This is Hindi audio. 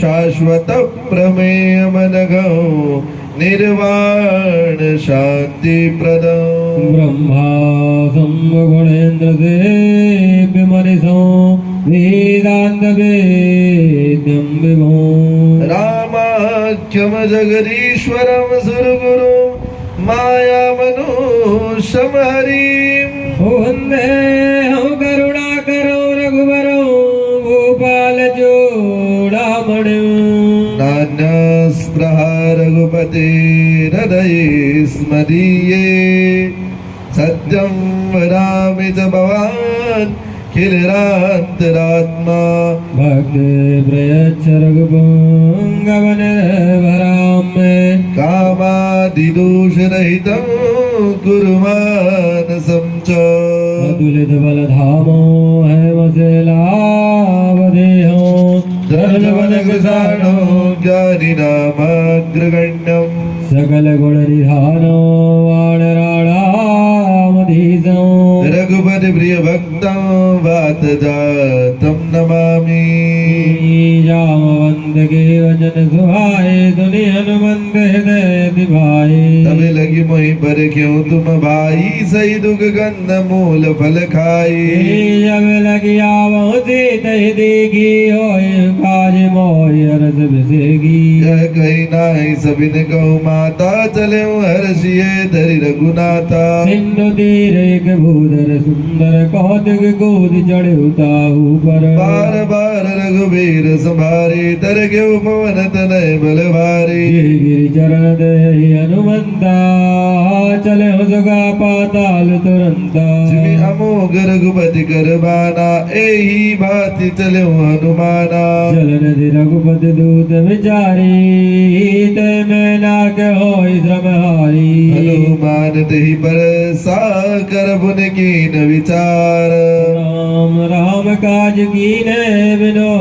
शाश्वत प्रमेयमनघं निर्वाण शांति प्रदं ब्रह्मा सम्गुणेन्द्र से मनिषो वेदांत वेद्यं विभो रामाख्यम जगदीश्वरम सुरगुरुं मायामनुष्यम हरिं वंदे हम करुणाकरो रघुवरो गोपाल चूड़ामणिं नान्यस्पृहा रघुपते हृदये स्मदीये सत्यं वदामि च भवान् खिलरान्तरात्मा भक्ति प्रयच्छ रघुपुंगवन भरामे कामादिदोषरहितं कुरु मानसं च अतुलित बलधामो हेमशिलावदेहो धर्मवनकृशाणो ज्ञानिनामाग्रगण्यं सकल गुण निधानो वानराणामधीशो रघुपति प्रिय भक्तं वातजातं नमामि जामवंत के वचन सुहाए सुनि हनुमंत हृदय दिवाए तब लगी मोहि पर क्यों तुम भाई सही दुख गंध मूल फल खाई जब लगी आवो सीत देखी होय काज मोय रस बिसेगी यह कही नाही सबिन कहूँ माता चले हर्षिए धरि रघुनाथा सिंधु तीर एक भूधर सुंदर कौतुक कूद चढ़े उताहू पर बार बार रघुबीर संभारे तर क्यों पवन तनय बल भारी गिरि चरण दे हनुमंता चले सुगा पाताल तुरंता जिमि अमोघ रघुपति कर बाना एही भांति चले हनुमाना चलन दि रघुपति दूत विचारी ते में नाक होय श्रम हारी हनुमान तेहि पर सा कर पुन कीन विचार राम राम काज कीने बिनो